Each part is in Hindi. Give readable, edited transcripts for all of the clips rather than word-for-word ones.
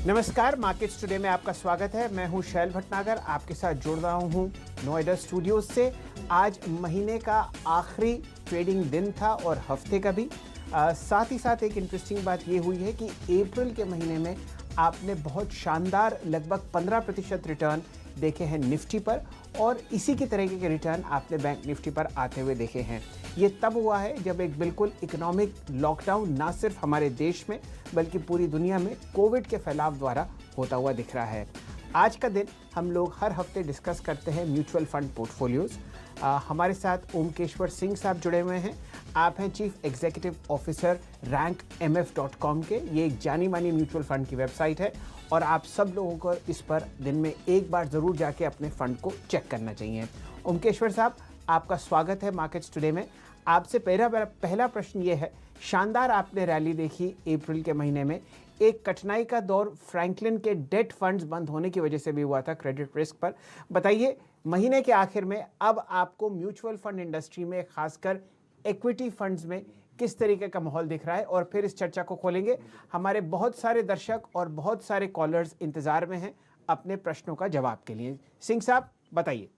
नमस्कार, मार्केट्स टुडे में आपका स्वागत है। मैं हूं शैल भटनागर, आपके साथ जुड़ रहा हूं नोएडा स्टूडियोज से। आज महीने का आखिरी ट्रेडिंग दिन था और हफ्ते का भी। साथ ही साथ एक इंटरेस्टिंग बात ये हुई है कि अप्रैल के महीने में आपने बहुत शानदार लगभग 15% रिटर्न देखे हैं निफ्टी पर, और इसी की तरीके के रिटर्न आपने बैंक निफ्टी पर आते हुए देखे हैं। ये तब हुआ है जब एक बिल्कुल इकोनॉमिक लॉकडाउन ना सिर्फ हमारे देश में बल्कि पूरी दुनिया में कोविड के फैलाव द्वारा होता हुआ दिख रहा है। आज का दिन हम लोग हर हफ्ते डिस्कस करते हैं म्यूचुअल फंड पोर्टफोलियोज। हमारे साथ ओमकेश्वर सिंह साहब जुड़े हुए हैं। आप हैं चीफ एग्जीक्यूटिव ऑफिसर rankmf.com के। ये एक जानी मानी म्यूचुअल फंड की वेबसाइट है और आप सब लोगों को इस पर दिन में एक बार ज़रूर जाके अपने फंड को चेक करना चाहिए। ओमकेश्वर साहब, आपका स्वागत है मार्केट्स टुडे में। आपसे पहला प्रश्न ये है, शानदार आपने रैली देखी अप्रैल के महीने में। एक कठिनाई का दौर फ्रैंकलिन के डेट फंड्स बंद होने की वजह से भी हुआ था क्रेडिट रिस्क पर। बताइए, महीने के आखिर में अब आपको म्यूचुअल फंड इंडस्ट्री में, खासकर इक्विटी फंड्स में किस तरीके का माहौल दिख रहा है, और फिर इस चर्चा को खोलेंगे। हमारे बहुत सारे दर्शक और बहुत सारे कॉलर्स इंतजार में हैं अपने प्रश्नों का जवाब के लिए। सिंह साहब, बताइए।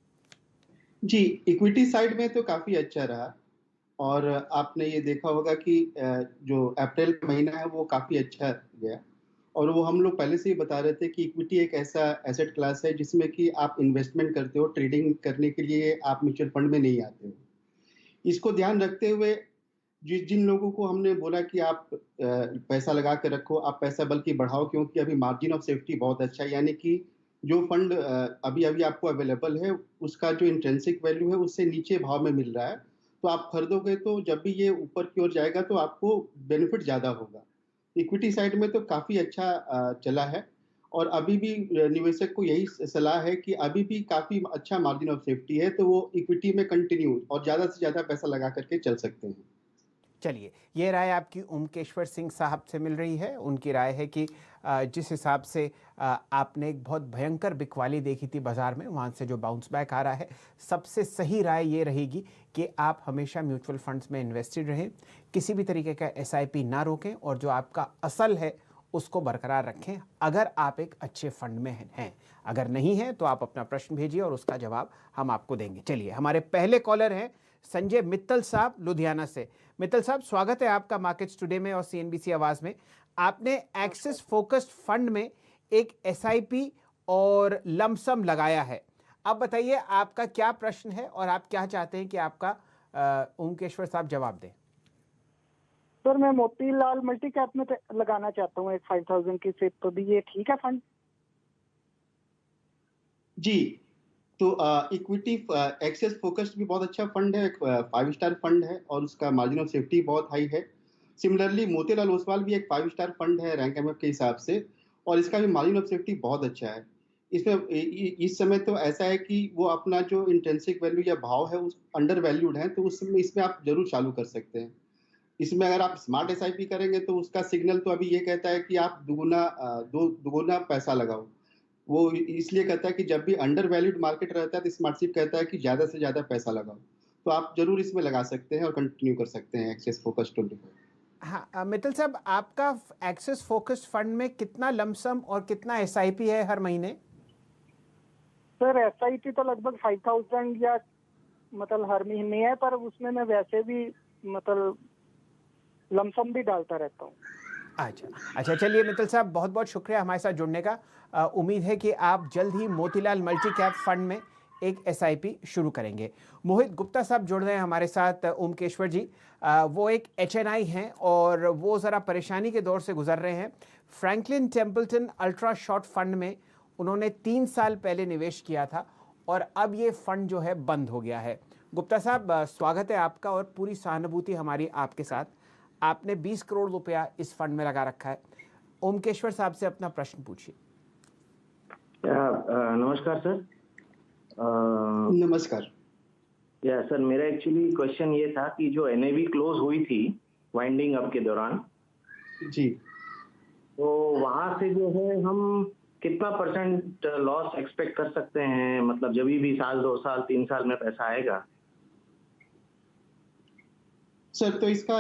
जी, इक्विटी साइड में तो काफ़ी अच्छा रहा और आपने ये देखा होगा कि जो अप्रैल का महीना है वो काफ़ी अच्छा गया और वो हम लोग पहले से ही बता रहे थे कि इक्विटी एक ऐसा एसेट क्लास है जिसमें कि आप इन्वेस्टमेंट करते हो, ट्रेडिंग करने के लिए आप म्यूचुअल फंड में नहीं आते हो। इसको ध्यान रखते हुए जिन लोगों को हमने बोला कि आप पैसा लगा के रखो, आप पैसा बल्कि बढ़ाओ, क्योंकि अभी मार्जिन ऑफ सेफ्टी बहुत अच्छा है, यानी कि जो फंड अभी आपको अवेलेबल है उसका जो इंट्रिंसिक वैल्यू है उससे नीचे भाव में मिल रहा है, तो आप खरीदोगे तो जब भी ये ऊपर की ओर जाएगा तो आपको बेनिफिट ज़्यादा होगा। इक्विटी साइड में तो काफ़ी अच्छा चला है और अभी भी निवेशक को यही सलाह है कि अभी भी काफ़ी अच्छा मार्जिन ऑफ सेफ्टी है, तो वो इक्विटी में कंटिन्यू और ज़्यादा से ज़्यादा पैसा लगा करके चल सकते हैं। चलिए, ये राय आपकी ओमकेश्वर सिंह साहब से मिल रही है। उनकी राय है कि जिस हिसाब से आपने एक बहुत भयंकर बिकवाली देखी थी बाज़ार में, वहाँ से जो बाउंस बैक आ रहा है, सबसे सही राय ये रहेगी कि आप हमेशा म्यूचुअल फंड्स में इन्वेस्टेड रहें, किसी भी तरीके का एसआईपी ना रोकें और जो आपका असल है उसको बरकरार रखें, अगर आप एक अच्छे फंड में हैं। अगर नहीं है तो आप अपना प्रश्न भेजिए और उसका जवाब हम आपको देंगे। चलिए, हमारे पहले कॉलर हैं संजय मित्तल साहब लुधियाना से। मित्तल साहब, स्वागत है आपका मार्केट्स टुडे में और सीएनबीसी आवाज में। आपने एक्सिस फोकस्ड फंड में एक एसआईपी और लमसम लगाया है। अब बताइए, आपका क्या प्रश्न है और आप क्या चाहते हैं कि आपका ओमकेश्वर साहब जवाब दें। सर, मैं मोतीलाल मल्टी कैप में लगाना चाहता हूँ एक 5000 की सिप, तो भी ये ठीक है फंड? जी, तो इक्विटी एक्सेस फोकस्ड भी बहुत अच्छा फंड है, एक 5 स्टार फंड है और उसका मार्जिन ऑफ सेफ्टी बहुत हाई है। सिमिलरली मोतीलाल ओसवाल भी एक 5 स्टार फंड है रैंक एमएफ के हिसाब से और इसका भी मार्जिन ऑफ सेफ्टी बहुत अच्छा है। इसमें इस समय तो ऐसा है कि वो अपना जो इंट्रिंसिक वैल्यू या भाव है उस अंडर वैल्यूड है, तो उस समय इसमें आप जरूर चालू कर सकते हैं। इसमें अगर आप स्मार्ट एसआईपी करेंगे तो उसका सिग्नल तो अभी ये कहता है कि आप दुगुना पैसा लगाओ। वो इसलिए कहता है कि जब भी अंडर वैल्यूड मार्केट रहता है तो स्मार्टशिप कहता है कि ज़्यादा से ज़्यादा पैसा लगाओ। तो आप ज़रूर इसमें लगा सकते हैं और कंटिन्यू कर सकते हैं एक्सेस फोकस 24। हाँ, मित्तल साहब, आपका एक्सिस फोकस्ड फंड में कितना लमसम और कितना एसआईपी है हर महीने? सर, एसआईपी तो लगभग 5000 या मतलब हर महीने है, पर उसमें मैं वैसे भी मतलब लमसम भी डालता रहता हूँ। अच्छा, चलिए मित्तल साहब, बहुत बहुत शुक्रिया हमारे साथ जुड़ने का। उम्मीद है कि आप जल्द ही मोतीलाल मल्टी कैप फंड में एक एसआईपी शुरू करेंगे। मोहित गुप्ता साहब जुड़ रहे हैं हमारे साथ। ओमकेश्वर जी, वो एक एचएनआई हैं और वो ज़रा परेशानी के दौर से गुजर रहे हैं। Franklin Templeton ultra short fund में उन्होंने 3 साल पहले निवेश किया था और अब ये फंड जो है बंद हो गया है। गुप्ता साहब, स्वागत है आपका और पूरी सहानुभूति हमारी आपके साथ। आपने 20 करोड़ रुपया इस फंड में लगा रखा है। ओमकेश्वर साहब से अपना प्रश्न पूछिए। नमस्कार सर। नमस्कार। या सर, मेरा एक्चुअली क्वेश्चन ये था कि जो एनएवी क्लोज हुई थी वाइंडिंग अप के दौरान, जी, तो वहां से जो है हम कितना % लॉस एक्सपेक्ट कर सकते हैं, मतलब जब भी साल 2 साल 3 साल में पैसा आएगा? सर, तो इसका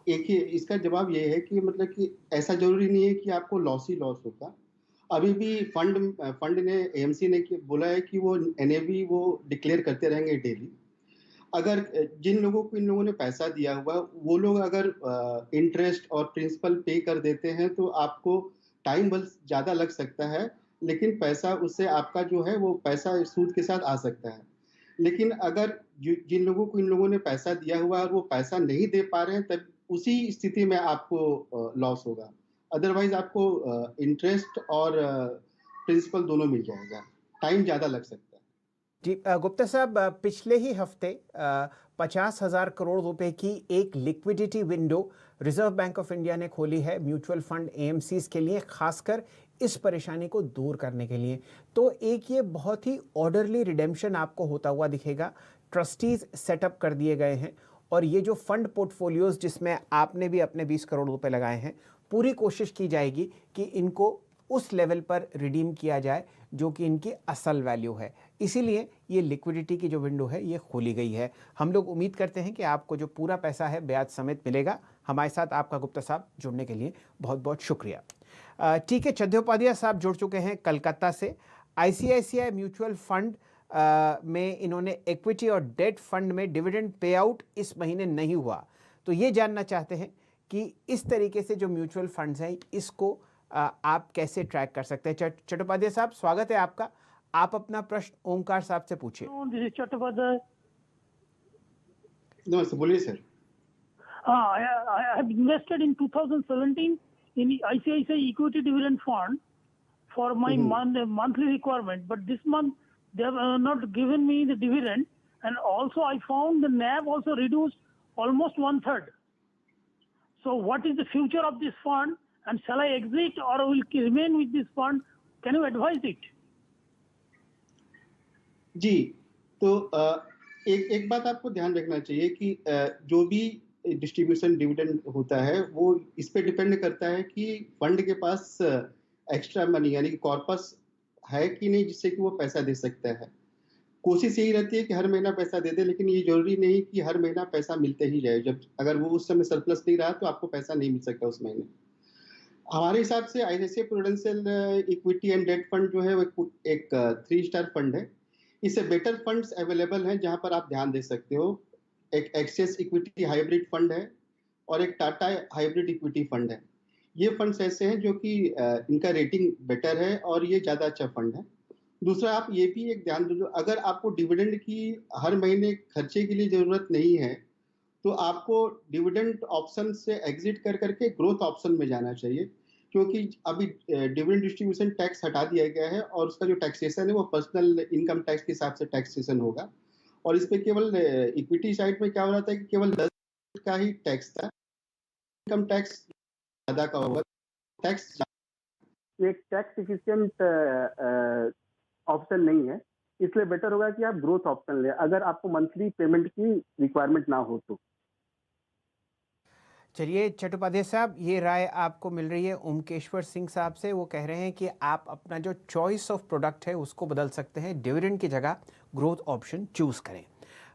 एक ही इसका जवाब ये है कि मतलब कि ऐसा जरूरी नहीं है कि आपको लॉस ही लॉस होगा। अभी भी फंड ने एएमसी ने बोला है कि वो एनएवी वो डिक्लेयर करते रहेंगे डेली। अगर जिन लोगों को इन लोगों ने पैसा दिया हुआ वो लोग अगर इंटरेस्ट और प्रिंसिपल पे कर देते हैं तो आपको टाइम बस ज्यादा लग सकता है, लेकिन पैसा उससे आपका जो है वो पैसा सूद के साथ आ सकता है। लेकिन अगर जिन लोगों को इन लोगों ने पैसा दिया हुआ है और वो पैसा नहीं दे पा रहे हैं, तब उसी स्थिति में आपको लॉस होगा। अदरवाइज आपको इंटरेस्ट और प्रिंसिपल दोनों मिल जाएगा, टाइम ज्यादा लग सकता है। जी गुप्ता साहब, पिछले ही हफ्ते 50,000 करोड़ रुपए की एक liquidity window reserve bank of India ने खोली है म्यूचुअल फंड एएमसीज के लिए, खासकर इस परेशानी को दूर करने के लिए। तो एक ये बहुत ही ऑर्डरली रिडेम्पशन आपको होता हुआ दिखेगा। ट्रस्टीज सेटअप कर दिए गए हैं और ये जो फंड पोर्टफोलियोज जिसमें आपने भी अपने 20 करोड़ रुपए लगाए हैं, पूरी कोशिश की जाएगी कि इनको उस लेवल पर रिडीम किया जाए जो कि इनकी असल वैल्यू है। इसीलिए ये लिक्विडिटी की जो विंडो है ये खोली गई है। हम लोग उम्मीद करते हैं कि आपको जो पूरा पैसा है ब्याज समेत मिलेगा। हमारे साथ आपका गुप्ता साहब जुड़ने के लिए बहुत बहुत शुक्रिया। ठीक है, चट्टोपाध्याय साहब जुड़ चुके हैं कलकत्ता से। आईसीआईसीआई म्यूचुअल फंड में इन्होंने इक्विटी और डेट फंड में डिविडेंड पे आउट इस महीने नहीं हुआ, तो ये जानना चाहते हैं कि इस तरीके से जो म्यूचुअल फंड्स हैं इसको आप कैसे ट्रैक कर सकते हैं। चट्टोपाध्याय साहब, स्वागत है आपका। आप अपना प्रश्न ओमकार साहब से पूछिए। चट्टोपाध्याय, नमस्ते, बोलिए sir. I have invested in 2017 in ICICI Equity Dividend Fund for my monthly requirement, but this month they have not given me the dividend, and also I found the NAV also reduced almost 1/3. So what is the future of this fund, and shall I exit or will remain with this fund? Can you advise it? जी, तो एक बात आपको ध्यान रखना चाहिए कि जो भी डिस्ट्रीब्यूशन डिविडेंड होता है वो इस पे डिपेंड करता है कि फंड के पास एक्स्ट्रा मनी यानी कि कॉर्पस है कि नहीं जिससे कि वो पैसा दे सकता है। कोशिश यही रहती है कि हर महीना पैसा दे दे, लेकिन ये जरूरी नहीं कि हर महीना पैसा मिलते ही जाए। जब अगर वो उस समय सरप्लस नहीं रहा तो आपको पैसा नहीं मिल सकता उस महीने। हमारे हिसाब से ICICI Prudential equity and debt fund जो है वो एक 3 स्टार फंड है। इससे बेटर फंड्स अवेलेबल हैं जहां पर आप ध्यान दे सकते हो। एक एक्सेस इक्विटी हाइब्रिड फंड है और एक टाटा हाइब्रिड इक्विटी फंड है। ये फंड्स ऐसे हैं जो कि इनका रेटिंग बेटर है और ये ज्यादा अच्छा फंड है। दूसरा, आप ये भी एक ध्यान दो, अगर आपको डिविडेंड की हर महीने खर्चे के लिए जरूरत नहीं है तो आपको डिविडेंड ऑप्शन से एग्जिट कर करके ग्रोथ ऑप्शन में जाना चाहिए, क्योंकि अभी डिविडेंड डिस्ट्रीब्यूशन टैक्स हटा दिया गया है और उसका जो टैक्सेशन है वो पर्सनल इनकम टैक्स के हिसाब से टैक्सेशन होगा। और इस पे केवल इक्विटी साइड में क्या हो रहा था कि केवल 10% का ही टैक्स था, इनकम टैक्स ज्यादा का होगा। टैक्स एक टैक्स इफिशिएंट ऑप्शन नहीं है, इसलिए बेटर होगा कि आप ग्रोथ ऑप्शन लें अगर आपको मंथली पेमेंट की रिक्वायरमेंट ना हो तो। चलिए चट्टोपाध्याय साहब, ये राय आपको मिल रही है ओमकेश्वर सिंह साहब से। वो कह रहे हैं कि आप अपना जो चॉइस ऑफ प्रोडक्ट है उसको बदल सकते हैं, डिविडेंड की जगह ग्रोथ ऑप्शन चूज करें।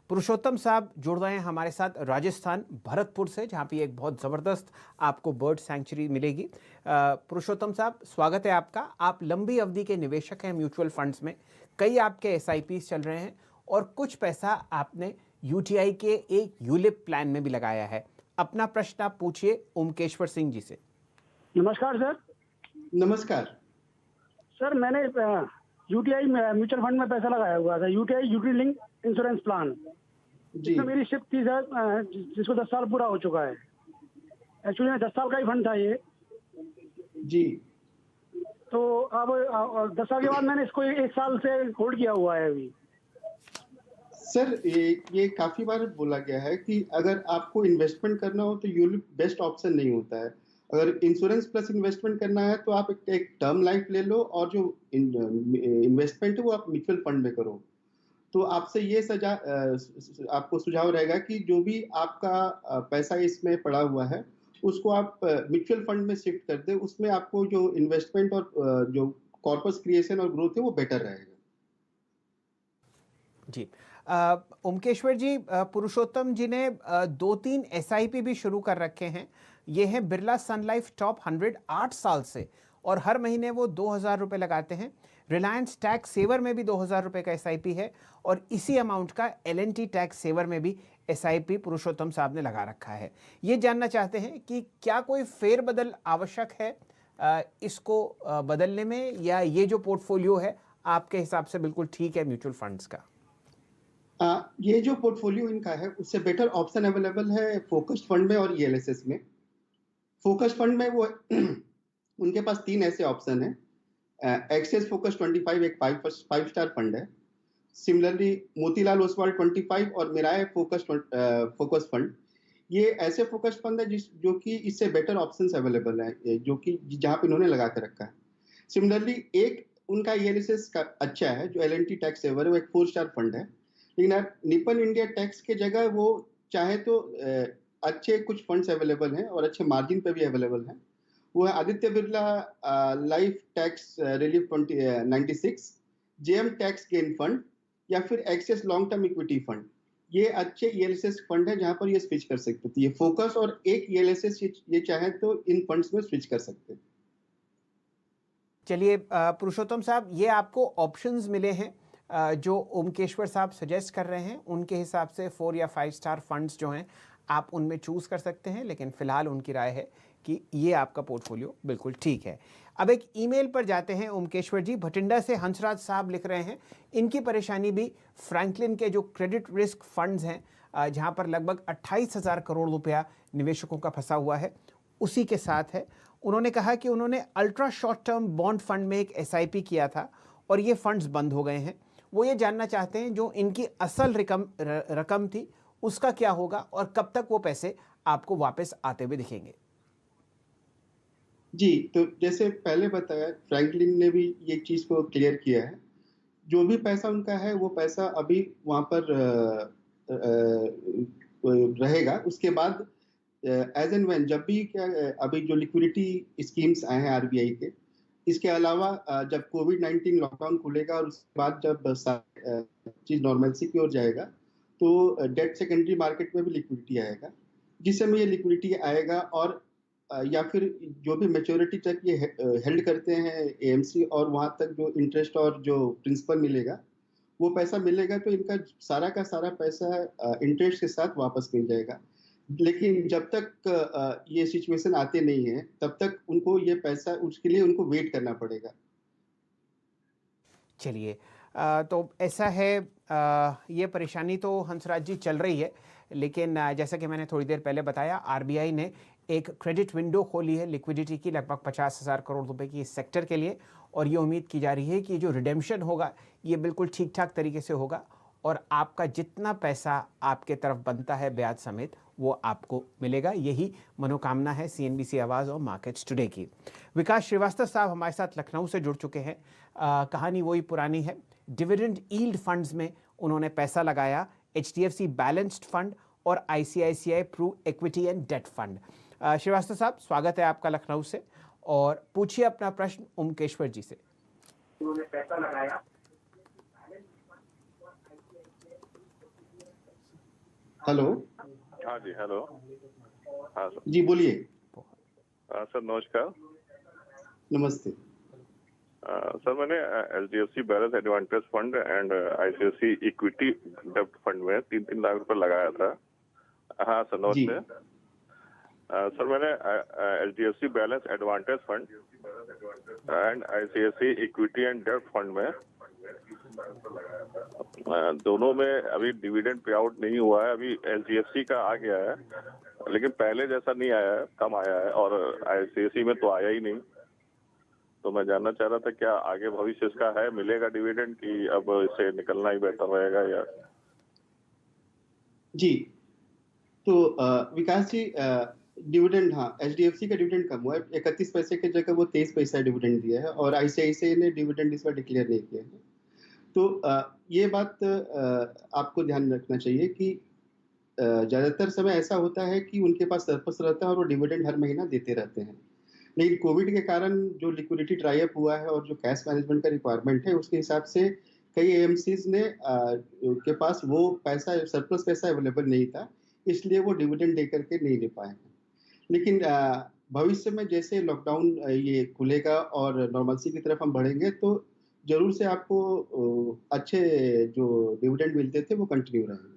पुरुषोत्तम साहब जुड़ रहे हैं हमारे साथ राजस्थान भरतपुर से, जहाँ पे एक बहुत ज़बरदस्त आपको बर्ड सैंक्चुरी मिलेगी। पुरुषोत्तम साहब, स्वागत है आपका। आप लंबी अवधि के निवेशक हैं म्यूचुअल फंड्स में, कई आपके SIPs चल रहे हैं और कुछ पैसा आपने UTI के एक यूलिप प्लान में भी लगाया है। अपना प्रश्न आप पूछिए ओमकेश्वर सिंह जी से। नमस्कार सर। नमस्कार सर, मैंने UTI म्यूचुअल फंड में पैसा लगाया हुआ था, UTI utility link insurance plan, जिसमें मेरी शिफ्ट थी सर, जिसको 10 साल पूरा हो चुका है। एक्चुअली में 10 साल का ही फंड था ये जी। तो अब 10 साल के बाद मैंने इसको 1 साल से होल्ड किया हुआ है अभी। सर, ये काफी बार बोला गया है कि अगर आपको इन्वेस्टमेंट करना हो तो यूलिप बेस्ट ऑप्शन नहीं होता है। अगर इंश्योरेंस प्लस इन्वेस्टमेंट करना है तो आप एक टर्म लाइफ ले लो और जो इन्वेस्टमेंट है वो आप म्यूचुअल फंड में करो। तो आपसे ये आपको सुझाव रहेगा कि जो भी आपका पैसा इसमें पड़ा हुआ है उसको आप म्यूचुअल फंड में शिफ्ट कर दे। उसमें आपको जो इन्वेस्टमेंट और जो कॉर्पस क्रिएशन और ग्रोथ है वो बेटर रहेगा। जी, ओमकेश्वर जी, पुरुषोत्तम जी ने 2-3 SIP भी शुरू कर रखे हैं। ये हैं बिरला सन लाइफ टॉप 100 8 साल से, और हर महीने वो 2,000 रुपये लगाते हैं। रिलायंस टैक्स सेवर में भी 2,000 रुपये का SIP है, और इसी अमाउंट का L&T टैक्स सेवर में भी SIP पुरुषोत्तम साहब ने लगा रखा है। ये जानना चाहते हैं कि क्या कोई फेरबदल आवश्यक है इसको बदलने में, या ये जो पोर्टफोलियो है आपके हिसाब से बिल्कुल ठीक है म्यूचुअल फंड्स का? ये जो पोर्टफोलियो इनका है उससे बेटर ऑप्शन अवेलेबल है फोकस्ड फंड में और ELSS में। फोकस्ड फंड में वो उनके पास 3 ऐसे ऑप्शन है। एक्सेस फोकस 25 एक 5 स्टार फंड है। सिमिलरली मोतीलाल ओसवाल 25 और मिराय फोकस फंड, ये ऐसे फोकस फंड है जो कि इससे बेटर ऑप्शंस अवेलेबल है, जो कि जहां पे इन्होंने लगा कर रखा है। सिमिलरली एक उनका ELSS का अच्छा है जो L&T टैक्स सेवर है, वो एक 4 स्टार फंड है। लेकिन निपन इंडिया टैक्स के जगह वो चाहे तो अच्छे कुछ फंड्स अवेलेबल हैं और अच्छे मार्जिन पे भी अवेलेबल हैं। वो है Aditya Birla life tax relief 96, JM tax gain fund, या फिर Axis long term equity fund. ये अच्छे ELSS फंड है जहां पर ये स्विच कर सकते थे। ये फोकस और एक ELSS ये चाहे तो इन फंड्स में स्विच कर सकते हैं। चलिए पुरुषोत्तम साहब, ये आपको ऑप्शंस मिले हैं जो ओमकेश्वर साहब सजेस्ट कर रहे हैं। उनके हिसाब से 4 या 5 स्टार फंड्स जो हैं आप उनमें चूज़ कर सकते हैं, लेकिन फ़िलहाल उनकी राय है कि ये आपका पोर्टफोलियो बिल्कुल ठीक है। अब एक ईमेल पर जाते हैं ओमकेश्वर जी। भटिंडा से हंसराज साहब लिख रहे हैं, इनकी परेशानी भी फ्रैंकलिन के जो क्रेडिट रिस्क फंड्स हैं जहां पर लगभग 28,000 करोड़ रुपया निवेशकों का फंसा हुआ है, उसी के साथ है। उन्होंने कहा कि उन्होंने ultra short term bond fund में एक SIP किया था और ये फंड्स बंद हो गए हैं। वो ये जानना चाहते हैं जो इनकी असल रकम थी उसका क्या होगा और कब तक वो पैसे आपको वापस आते हुए दिखेंगे। जी, तो जैसे पहले बताया, फ्रैंकलिन ने भी ये चीज को क्लियर किया है। जो भी पैसा उनका है वो पैसा अभी वहां पर रहेगा। उसके बाद एज एंड व्हेन जब भी अभी जो लिक्विडिटी स्कीम्स आए हैं RBI के, इसके अलावा जब कोविड-19 लॉकडाउन खुलेगा और उसके बाद जब चीज नॉर्मलसी की ओर जाएगा तो डेट सेकेंडरी मार्केट में भी लिक्विडिटी आएगा। जिस समय ये लिक्विडिटी आएगा और या फिर जो भी मैच्योरिटी तक ये हेल्ड करते हैं AMC, और वहां तक जो इंटरेस्ट और जो प्रिंसिपल मिलेगा वो पैसा मिलेगा, तो इनका सारा का सारा पैसा इंटरेस्ट के साथ वापस मिल जाएगा। लेकिन जब तक ये सिचुएशन आते नहीं है तब तक उनको ये पैसा, उसके लिए उनको वेट करना पड़ेगा। चलिए, तो ऐसा है, ये परेशानी तो हंसराज जी चल रही है, लेकिन जैसा कि मैंने थोड़ी देर पहले बताया, RBI ने एक क्रेडिट विंडो खोली है लिक्विडिटी की लगभग 50,000 करोड़ रुपए की इस सेक्टर के लिए, और ये उम्मीद की जा रही है कि जो रिडेम्पशन होगा ये बिल्कुल ठीक ठाक तरीके से होगा और आपका जितना पैसा आपके तरफ बनता है ब्याज समेत वो आपको मिलेगा। यही मनोकामना है CNBC आवाज़ और मार्केट्स टुडे की। विकास श्रीवास्तव साहब हमारे साथ लखनऊ से जुड़ चुके हैं। कहानी वही पुरानी है। डिविडेंड यील्ड फंड्स में उन्होंने पैसा लगाया, HDFC बैलेंस्ड फंड और ICICI Pru equity and debt fund. Srivastava साहब, स्वागत है आपका लखनऊ से, और पूछिए अपना प्रश्न ओमकेश्वर जी से। उन्होंने पैसा लगाया। हेलो। हाँ जी, हेलो। हाँ सर जी बोलिए। सर नमस्कार। नमस्ते। सर मैंने HDFC balance advantage fund and ICICI equity डेब्ट फंड में 3-3 लाख रुपए लगाया था। हाँ सर नमस्ते। सर मैंने HDFC balance advantage fund and ICICI equity and डेब्ट फंड में दोनों में अभी डिविडेंड पे आउट नहीं हुआ है। अभी HDFC का आ गया है, लेकिन पहले जैसा नहीं आया है, कम आया है, और ICICI में तो आया ही नहीं। तो मैं जानना चाह रहा था क्या आगे भविष्य इसका है, मिलेगा डिविडेंड, कि अब इससे निकलना ही बेहतर रहेगा या? जी, तो विकास जी, डिविडेंड, हाँ, HDFC का डिविडेंड कम हुआ है। 31 पैसे की जगह वो 23 पैसा डिविडेंड दिया है, और ICICI ने डिविडेंड इस बार डिक्लेयर नहीं किया है। तो ये बात आपको ध्यान रखना चाहिए कि ज़्यादातर समय ऐसा होता है कि उनके पास सरप्लस रहता है और वो डिविडेंड हर महीना देते रहते हैं। लेकिन कोविड के कारण जो लिक्विडिटी टाई अप हुआ है और जो कैश मैनेजमेंट का रिक्वायरमेंट है, उसके हिसाब से कई एएमसीज ने के पास वो पैसा सरप्लस पैसा अवेलेबल नहीं था, इसलिए वो डिविडेंड दे करके नहीं ले पाए हैं। लेकिन भविष्य में जैसे लॉकडाउन ये खुलेगा और नॉर्मलसी की तरफ हम बढ़ेंगे तो जरूर से आपको अच्छे जो डिविडेंड मिलते थे वो कंटिन्यू रहेंगे।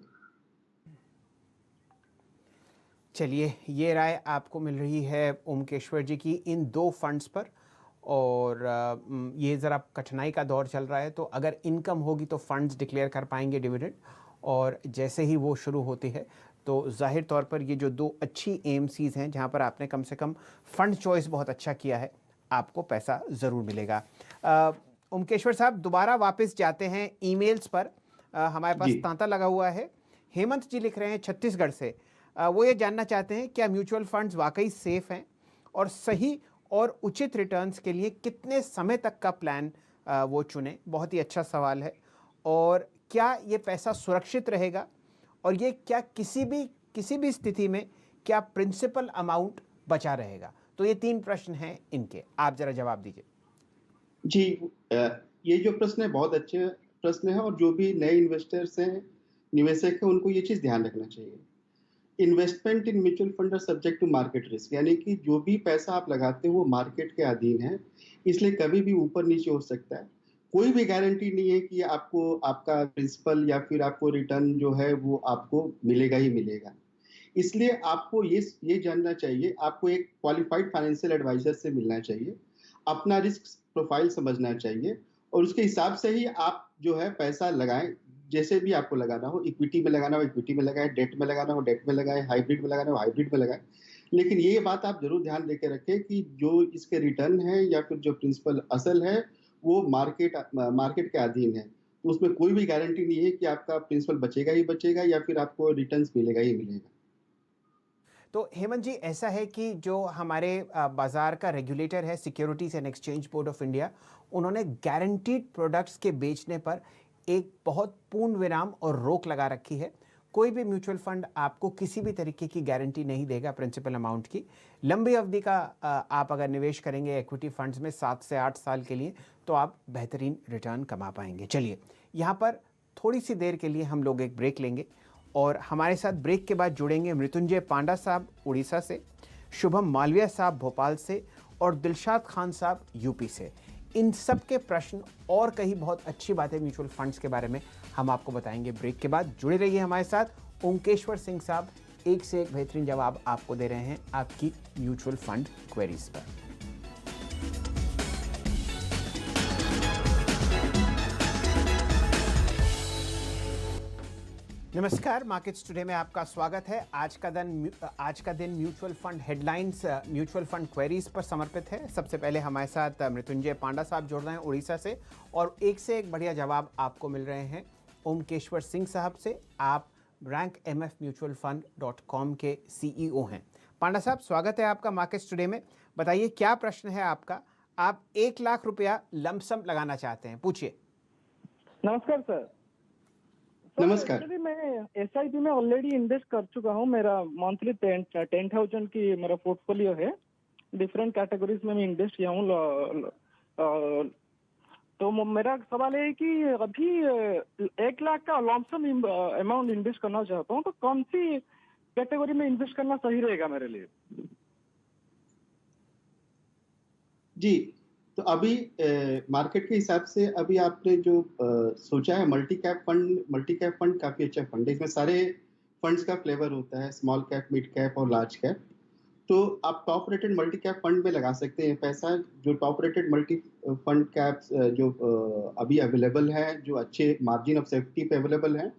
चलिए, ये राय आपको मिल रही है ओमकेश्वर जी की इन दो फंड्स पर। और ये ज़रा कठिनाई का दौर चल रहा है, तो अगर इनकम होगी तो फंड्स डिक्लेयर कर पाएंगे डिविडेंड, और जैसे ही वो शुरू होती है तो जाहिर तौर पर ये जो दो अच्छी एएमसीज़ हैं जहाँ पर आपने कम से कम फंड चॉइस बहुत अच्छा किया है, आपको पैसा ज़रूर मिलेगा। ओमकेश्वर साहब, दोबारा वापस जाते हैं ईमेल्स पर। हमारे पास तांता लगा हुआ है। हेमंत जी लिख रहे हैं छत्तीसगढ़ से। वो ये जानना चाहते हैं क्या म्यूचुअल फंड्स वाकई सेफ हैं और सही और उचित रिटर्न्स के लिए कितने समय तक का प्लान वो चुनें। बहुत ही अच्छा सवाल है। और क्या ये पैसा सुरक्षित रहेगा, और ये क्या किसी भी स्थिति में क्या प्रिंसिपल अमाउंट बचा रहेगा। तो ये 3 प्रश्न हैं इनके, आप जरा जवाब दीजिए। जी, ये जो प्रश्न है बहुत अच्छे प्रश्न है, और जो भी नए इन्वेस्टर्स हैं, निवेशक हैं, उनको ये चीज ध्यान रखना चाहिए। Investment in mutual fund are subject to market risk, यानी कि जो भी पैसा आप लगाते हो वो मार्केट के अधीन है, इसलिए कभी भी ऊपर नीचे हो सकता है। कोई भी गारंटी नहीं है कि आपको आपका प्रिंसिपल या फिर आपको रिटर्न जो है वो आपको मिलेगा ही मिलेगा। इसलिए आपको ये जानना चाहिए, आपको एक क्वालिफाइड फाइनेंशियल एडवाइजर से मिलना चाहिए, अपना रिस्क प्रोफाइल समझना चाहिए, और उसके हिसाब से ही आप जो है पैसा लगाएं। जैसे भी आपको लगाना हो, इक्विटी में लगाना हो इक्विटी में लगाएं, डेट में लगाना हो डेट में लगाएं, हाइब्रिड में लगाना हो हाइब्रिड में लगाएं। लेकिन ये बात आप जरूर ध्यान देके रखें कि जो इसके रिटर्न है या फिर जो प्रिंसिपल असल है वो मार्केट के अधीन है, तो उसमें कोई भी गारंटी नहीं है कि आपका प्रिंसिपल बचेगा ही बचेगा या फिर आपको रिटर्न्स मिलेगा ही मिलेगा। तो हेमंत जी, ऐसा है कि जो हमारे बाजार का रेगुलेटर है securities and exchange board of India, उन्होंने गारंटीड प्रोडक्ट्स के बेचने पर एक बहुत पूर्ण विराम और रोक लगा रखी है। कोई भी म्यूचुअल फंड आपको किसी भी तरीके की गारंटी नहीं देगा प्रिंसिपल अमाउंट की। लंबी अवधि का आप अगर निवेश करेंगे इक्विटी फंड्स में 7 से 8 साल के लिए, तो आप बेहतरीन रिटर्न कमा पाएंगे। चलिए, यहाँ पर थोड़ी सी देर के लिए हम लोग एक ब्रेक लेंगे, और हमारे साथ ब्रेक के बाद जुड़ेंगे मृत्युंजय पांडा साहब उड़ीसा से, शुभम मालविया साहब भोपाल से, और दिलशाद खान साहब यूपी से। इन सब के प्रश्न और कई बहुत अच्छी बातें म्यूचुअल फंड्स के बारे में हम आपको बताएंगे ब्रेक के बाद। जुड़े रहिए हमारे साथ। ओमकेश्वर सिंह साहब एक से एक बेहतरीन जवाब आपको दे रहे हैं आपकी म्यूचुअल फंड क्वेरीज पर। नमस्कार, मार्केट्स टुडे में आपका स्वागत है। आज का दिन mutual fund headlines, mutual fund queries पर समर्पित है। सबसे पहले हमारे साथ मृत्युंजय पांडा साहब जुड़ रहे हैं उड़ीसा से, और एक से एक बढ़िया जवाब आपको मिल रहे हैं ओमकेश्वर सिंह साहब से। आप rankmfmutualfund.com के CEO हैं। पांडा साहब, स्वागत है आपका मार्केट्स टुडे में। बताइए क्या प्रश्न है आपका। आप 1 लाख रुपया लमसम लगाना चाहते हैं, पूछिए। नमस्कार सर। नमस्कार। एक्चुअली मैं SIP में ऑलरेडी इन्वेस्ट कर चुका हूँ। मेरा मंथली 10,000 की मेरा पोर्टफोलियो है। डिफरेंट कैटेगरीज में मैं इन्वेस्ट किया हूँ। तो मेरा सवाल है कि अभी 1 लाख का लमसम अमाउंट इन्वेस्ट करना चाहता हूँ, तो कौन सी कैटेगरी में इन्वेस्ट करना सही रहेगा मेरे लिए? जी, तो अभी मार्केट के हिसाब से अभी आपने जो सोचा है मल्टी कैप फंड काफी अच्छा फंड है। इसमें सारे फंड्स का फ्लेवर होता है, स्मॉल कैप, मिड कैप और लार्ज कैप। तो आप top rated multi cap fund में लगा सकते हैं पैसा। जो top rated multi fund caps जो अभी अवेलेबल है, जो अच्छे मार्जिन ऑफ सेफ्टी पे अवेलेबल है,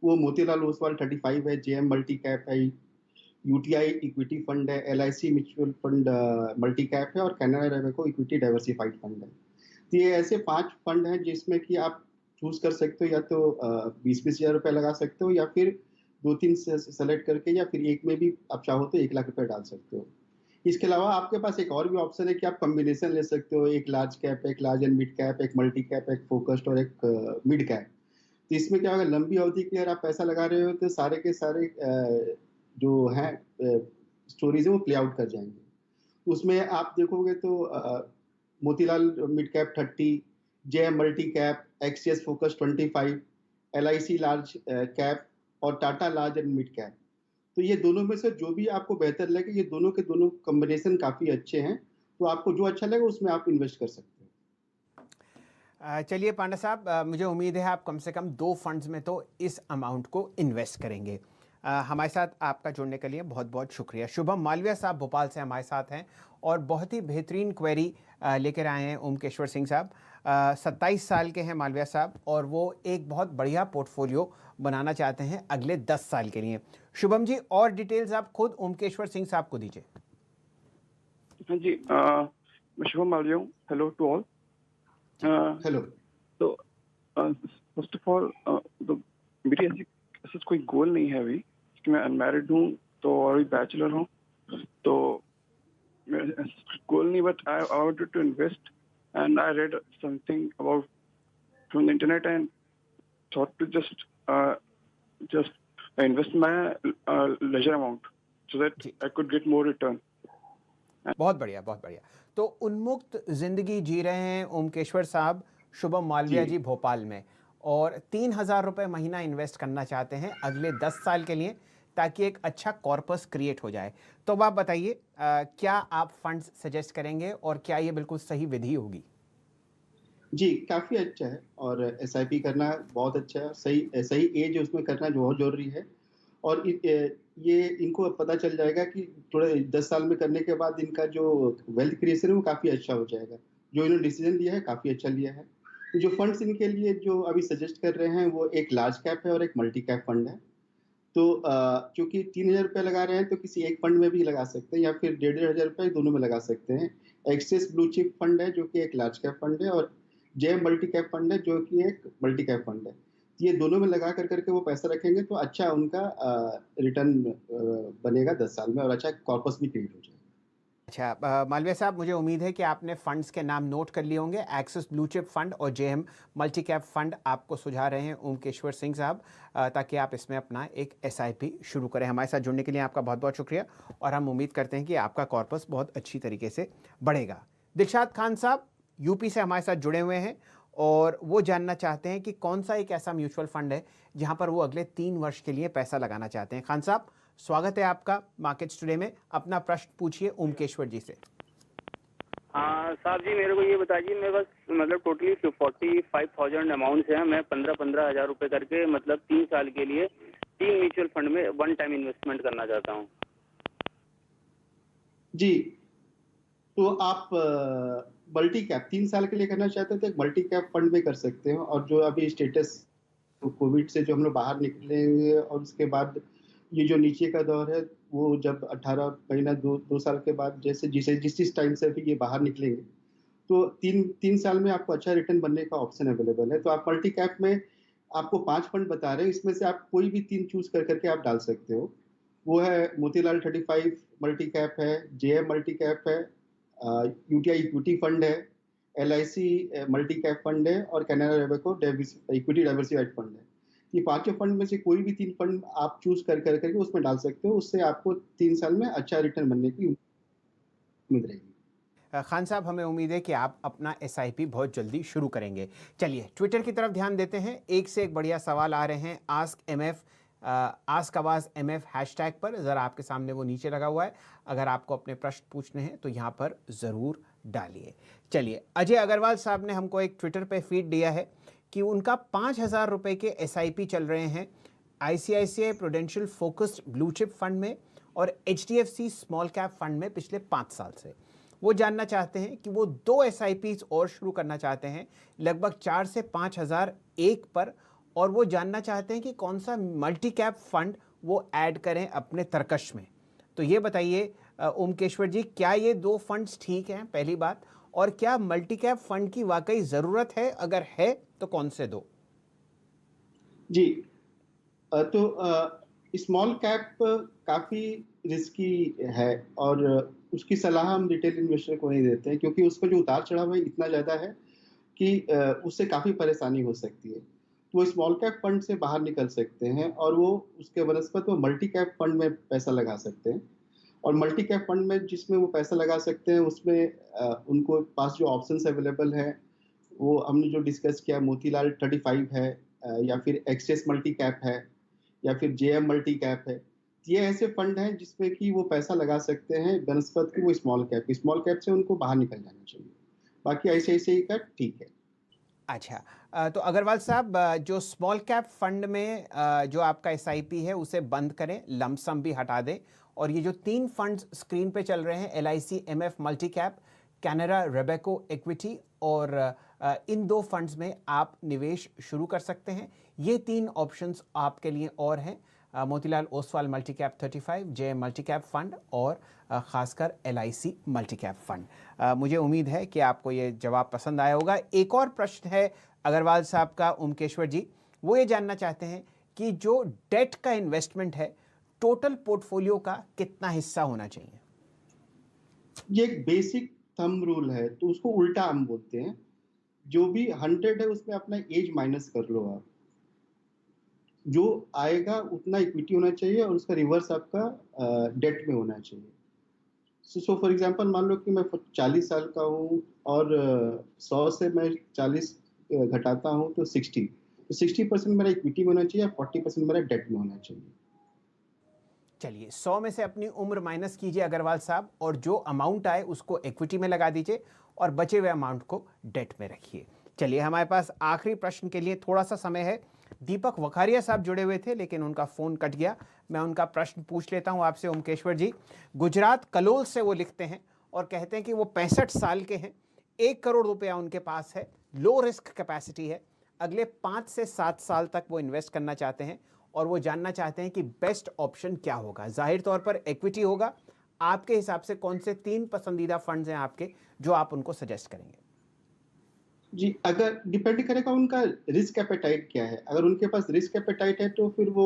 वो मोतीलाल ओसवाल 35 है, JM मल्टी कैप है, UTI इक्विटी फंड है, LIC mutual fund multi cap है, और कैनरा रेवेको इक्विटी डाइवर्सिफाइड फंड है। तो ये ऐसे 5 फंड हैं जिसमें कि आप चूज कर सकते हो, या तो 20-20 हजार रुपये लगा सकते हो, या फिर 2-3 से सेलेक्ट करके, या फिर एक में भी आप चाहो तो 1 लाख रुपए डाल सकते हो। इसके अलावा आपके पास एक और भी ऑप्शन है कि आप कॉम्बिनेशन ले सकते हो, एक लार्ज कैप, एक लार्ज एंड मिड कैप, एक मल्टी कैप, एक फोकस्ड और एक मिड कैप। तो इसमें क्या होगा, लंबी अवधि के लिए आप पैसा लगा रहे हो तो सारे के सारे जो है स्टोरीज है वो प्ले आउट कर जाएंगे। उसमें आप देखोगे तो Motilal mid cap 30, JM multi cap, Axis focus 25, LIC large cap और Tata large and mid cap. तो ये दोनों में से जो भी आपको बेहतर लगे, ये दोनों के दोनों कॉम्बिनेशन काफी अच्छे हैं, तो आपको जो अच्छा लगे उसमें आप इन्वेस्ट कर सकते हैं। चलिए पांडा साहब, मुझे उम्मीद है आप कम से कम 2 फंड्स में तो इस अमाउंट को इन्वेस्ट करेंगे। हमारे साथ आपका जुड़ने के लिए बहुत बहुत शुक्रिया। शुभम मालविया साहब भोपाल से हमारे साथ हैं और बहुत ही बेहतरीन क्वेरी लेकर आए हैं ओमकेश्वर सिंह साहब। 27 साल के हैं मालविया साहब और वो एक बहुत बढ़िया पोर्टफोलियो बनाना चाहते हैं अगले 10 साल के लिए। शुभम जी, और डिटेल्स आप खुद ओमकेश्वर सिंह साहब को दीजिए। हाँ जी, मैं शुभम मालविया हूँ। Hello to all. हेलो। तो फर्स्ट ऑफ ऑल मेरी ऐसी कोई गोल नहीं है अभी, कि मैं अनमैरिड हूँ तो और भी बैचलर हूँ, तो गोल नहीं, but I wanted to invest and I read something about from the internet and thought to just invest my lesser amount so that I could get more return. बहुत बढ़िया, बहुत बढ़िया। तो उन्मुक्त जिंदगी जी रहे हैं ओमकेश्वर साहब शुभम मालविया जी भोपाल में, और 3,000 रुपये महीना इन्वेस्ट करना चाहते हैं अगले 10 साल के लिए, ताकि एक अच्छा कॉर्पस क्रिएट हो जाए। तो अब आप बताइए, क्या आप फंड्स सजेस्ट करेंगे और क्या ये बिल्कुल सही विधि होगी? जी, काफी अच्छा है और एसआईपी करना बहुत अच्छा है। सही एज उसमें करना बहुत जरूरी है। और ये इनको पता चल जाएगा कि थोड़े 10 साल में करने के बाद इनका जो वेल्थ क्रिएशन है वो काफी अच्छा हो जाएगा। जो इन्होंने डिसीजन लिया है काफी अच्छा लिया है। तो जो फंड्स इनके लिए जो अभी सजेस्ट कर रहे हैं वो एक लार्ज कैप है और एक मल्टी कैप फंड है। तो चूंकि 3,000 रुपये लगा रहे हैं तो किसी एक फंड में भी लगा सकते हैं या फिर 1,500 रुपये दोनों में लगा सकते हैं। एक्सेस ब्लू चिप फंड है जो कि एक लार्ज कैप फंड है, और जेएम मल्टी कैप फंड है जो कि एक मल्टी कैप फंड है। ये दोनों में लगा करके वो पैसा रखेंगे तो अच्छा उनका रिटर्न बनेगा 10 साल में, और अच्छा कॉर्पस भी क्रिएट हो जाएगा। अच्छा मालविया साहब, मुझे उम्मीद है कि आपने फंड्स के नाम नोट कर लिए होंगे। एक्सिस ब्लू चिप फंड और जेएम मल्टी कैप फंड आपको सुझा रहे हैं ओमकेश्वर सिंह साहब, ताकि आप इसमें अपना एक एसआईपी शुरू करें। हमारे साथ जुड़ने के लिए आपका बहुत बहुत शुक्रिया और हम उम्मीद करते हैं कि आपका कॉर्पस बहुत अच्छी तरीके से बढ़ेगा। दिलशाद खान साहब यूपी से हमारे साथ जुड़े हुए हैं और वो जानना चाहते हैं कि कौन सा एक ऐसा म्यूचुअल फंड है जहां पर वो अगले 3 वर्ष के लिए पैसा लगाना चाहते हैं। खान साहब, स्वागत है आपका मार्केट्स टुडे में। अपना प्रश्न पूछिए ओमकेश्वर जी से। हाँ साहब जी, मेरे को ये बताइए, मेरे पास मतलब टोटली 45,000 अमाउंट है। मैं 15,000 रुपए करके मतलब 3 साल के लिए 3 म्यूचुअल फंड में वन टाइम इन्वेस्टमेंट करना चाहता हूँ। जी, तो आप मल्टी कैप 3 साल के लिए करना चाहते हैं तो एक मल्टी कैप फंड में कर सकते हैं। और जो अभी स्टेटस कोविड से जो हम लोग बाहर निकलेंगे और उसके बाद ये जो नीचे का दौर है वो जब 18 महीना 2 साल के बाद जिस टाइम से भी ये बाहर निकलेंगे तो 3 साल में आपको अच्छा रिटर्न बनने का ऑप्शन अवेलेबल है। तो आप मल्टी कैप में आपको 5 फंड बता रहे हैं, इसमें से आप कोई भी 3 चूज करके आप डाल सकते हो। वो है मोतीलाल 35 मल्टी कैप है, जेएम मल्टी कैप है, यूटीआई इक्विटी फंड है, एलआईसी मल्टी कैप फंड है और कैनरा रेबको इक्विटी डाइवर्सिफाइड फंड है। ये 5 फंड में से कोई भी 3 फंड आप चूज करके उसमें डाल सकते हो। उससे आपको 3 साल में अच्छा रिटर्न बनने की उम्मीद रहेगी। खान साहब, हमें उम्मीद है कि आप अपना एसआईपी बहुत जल्दी शुरू करेंगे। चलिए ट्विटर की तरफ ध्यान देते हैं। एक से एक बढ़िया सवाल आ रहे हैं आस्क आवाज MF हैशटैग पर। ज़रा आपके सामने वो नीचे लगा हुआ है, अगर आपको अपने प्रश्न पूछने हैं तो यहाँ पर ज़रूर डालिए। चलिए, अजय अग्रवाल साहब ने हमको एक ट्विटर पे फीड दिया है कि उनका 5,000 रुपये के एसआईपी चल रहे हैं ICICI prudential focused blue chip fund में और HDFC स्मॉल कैप फंड में पिछले 5 साल से। वो जानना चाहते हैं कि वो 2 एसआईपीज और शुरू करना चाहते हैं लगभग 4 से 5,000 एक पर, और वो जानना चाहते हैं कि कौन सा मल्टी कैप फंड वो ऐड करें अपने तरकश में। तो ये बताइए ओमकेश्वर जी, क्या ये 2 फंड्स ठीक हैं पहली बात, और क्या मल्टी कैप फंड की वाकई ज़रूरत है? अगर है तो कौन से 2? जी, तो स्मॉल कैप काफ़ी रिस्की है और उसकी सलाह हम रिटेल इन्वेस्टर को नहीं देते हैं, क्योंकि उसका जो उतार चढ़ाव है इतना ज़्यादा है कि उससे काफ़ी परेशानी हो सकती है। तो वो स्मॉल कैप फंड से बाहर निकल सकते हैं और वो उसके बनस्पत वो मल्टी कैप फंड में पैसा लगा सकते हैं। और मल्टी कैप फंड में जिसमें वो पैसा लगा सकते हैं उसमें उनको पास जो ऑप्शंस अवेलेबल है वो हमने जो डिस्कस किया, मोतीलाल 35 है, या फिर एक्सेस मल्टी कैप है, या फिर जेएम मल्टी कैप है। ये ऐसे फंड हैं जिसमें कि वो पैसा लगा सकते हैं बनस्पत की वो स्मॉल कैप से उनको बाहर निकल जाना चाहिए। बाकी ऐसे का ठीक है। अच्छा, तो अग्रवाल साहब, जो स्मॉल कैप फंड में जो आपका एसआईपी है उसे बंद करें, लमसम भी हटा दें, और ये जो 3 फंड्स स्क्रीन पे चल रहे हैं, LIC MF multi cap, Canara Robeco equity, और इन 2 फंड्स में आप निवेश शुरू कर सकते हैं। ये 3 ऑप्शंस आपके लिए और हैं, मोतीलाल ओसवाल मल्टी कैप 35, जे मल्टी कैप फंड, और ख़ासकर एलआईसी मल्टी कैप फंड। मुझे उम्मीद है कि आपको ये जवाब पसंद आया होगा। एक और प्रश्न है अग्रवाल साहब का, उमकेश्वर जी, वो ये जानना चाहते हैं कि जो डेट का इन्वेस्टमेंट है, टोटल पोर्टफोलियो का कितना हिस्सा होना चाहिए? ये एक बेसिक थंब रूल है, तो उसको उल्टा हम बोलते हैं। जो भी 100 है उसमें अपना एज माइनस कर लो आप, जो आएगा उतना इक्विटी होना चाहिए और उसका रिवर्स आपका डेट में होना चाहिए। सो फॉर एग्जांपल, मान लो कि मैं 40 साल का हूँ और 100 से मैं 40 घटाता हूँ तो 60, तो 60% मेरा इक्विटी में होना चाहिए, 40% मेरा डेट में होना चाहिए। चलिए, 100 में से अपनी उम्र माइनस कीजिए अग्रवाल साहब, और जो अमाउंट आए उसको इक्विटी में लगा दीजिए और बचे हुए अमाउंट को डेट में रखिए। चलिए, हमारे पास आखिरी प्रश्न के लिए थोड़ा सा समय है। दीपक वखारिया साहब जुड़े हुए थे लेकिन उनका फ़ोन कट गया। मैं उनका प्रश्न पूछ लेता हूं आपसे, ओमकेश्वर जी। गुजरात कलोल से वो लिखते हैं और कहते हैं कि वो 65 साल के हैं, 1 करोड़ रुपया उनके पास है, लो रिस्क कैपेसिटी है, अगले 5 से 7 साल तक वो इन्वेस्ट करना चाहते हैं और वो जानना चाहते हैं कि बेस्ट ऑप्शन क्या होगा। जाहिर तौर पर इक्विटी होगा। आपके हिसाब से कौन से 3 पसंदीदा फंड्स हैं आपके जो आप उनको सजेस्ट करेंगे? जी, अगर डिपेंड करेगा उनका रिस्क एपेटाइट क्या है। अगर उनके पास रिस्क एपेटाइट है तो फिर वो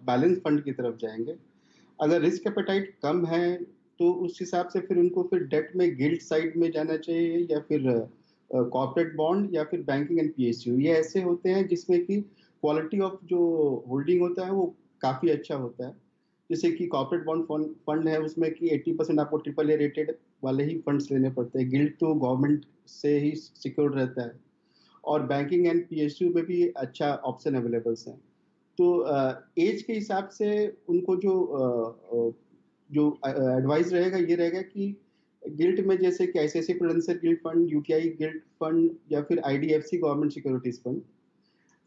बैलेंस फंड की तरफ जाएंगे। अगर रिस्क एपेटाइट कम है तो उस हिसाब से फिर उनको फिर डेट में गिल्ड साइड में जाना चाहिए, या फिर कॉर्पोरेट बॉन्ड, या फिर बैंकिंग एंड पीएसयू। ये ऐसे होते हैं जिसमें कि क्वालिटी ऑफ जो होल्डिंग होता है वो काफ़ी अच्छा होता है। जैसे कि कॉर्पोरेट बॉन्ड फंड है, उसमें कि 80% आपको AAA रेटेड वाले ही फंड्स लेने पड़ते हैं। गिल्ड तो गवर्नमेंट से ही सिक्योर्ड रहता है, और बैंकिंग एंड पीएसयू में भी अच्छा ऑप्शन अवेलेबल्स हैं। तो एज के हिसाब से उनको जो एडवाइस रहेगा ये रहेगा कि गिल्ड में जैसे कि ICICI Prudential gilt fund, UTI gilt fund, या फिर IDFC government securities fund.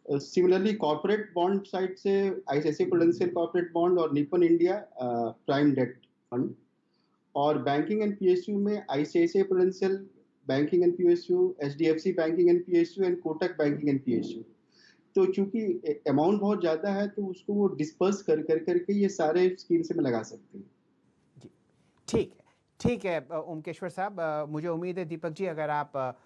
Similarly corporate bond side से आईसीआईसीआई प्रूडेंशियल कॉर्पोरेट बॉन्ड और Nippon India prime debt fund, और बैंकिंग एंड पीएसयू में ICICI Prudential banking and PSU, HDFC banking and PSU and Kotak banking and PSU. तो चूंकि अमाउंट बहुत ज्यादा है तो उसको वो डिस्पर्स करके ये सारे स्कीम से में लगा सकते हैं। जी, ठीक है ओमकेश्वर साहब। मुझे उम्मीद है दीपक जी, अगर आप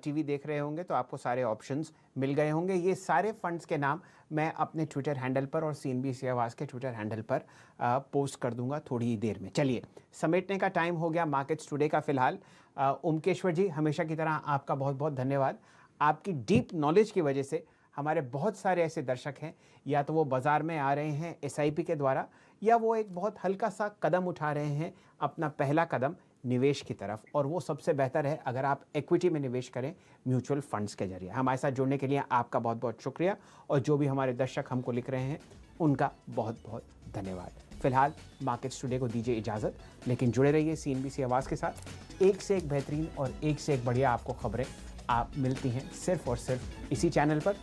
टीवी देख रहे होंगे तो आपको सारे ऑप्शंस मिल गए होंगे। ये सारे फंड्स के नाम मैं अपने ट्विटर हैंडल पर और CNBC आवाज़ के ट्विटर हैंडल पर पोस्ट कर दूंगा थोड़ी ही देर में। चलिए, समेटने का टाइम हो गया मार्केट्स टुडे का फ़िलहाल। ओमकेश्वर जी, हमेशा की तरह आपका बहुत बहुत धन्यवाद। आपकी डीप नॉलेज की वजह से हमारे बहुत सारे ऐसे दर्शक हैं, या तो वो बाज़ार में आ रहे हैं SIP के द्वारा, या वो एक बहुत हल्का सा कदम उठा रहे हैं, अपना पहला कदम निवेश की तरफ, और वो सबसे बेहतर है अगर आप इक्विटी में निवेश करें म्यूचुअल फंड्स के जरिए। हमारे साथ जुड़ने के लिए आपका बहुत बहुत शुक्रिया, और जो भी हमारे दर्शक हमको लिख रहे हैं उनका बहुत बहुत धन्यवाद। फिलहाल मार्केट्स टुडे को दीजिए इजाज़त, लेकिन जुड़े रहिए CNBC आवाज़ के साथ। एक से एक बेहतरीन और एक से एक बढ़िया आपको खबरें आप मिलती हैं सिर्फ और सिर्फ इसी चैनल पर।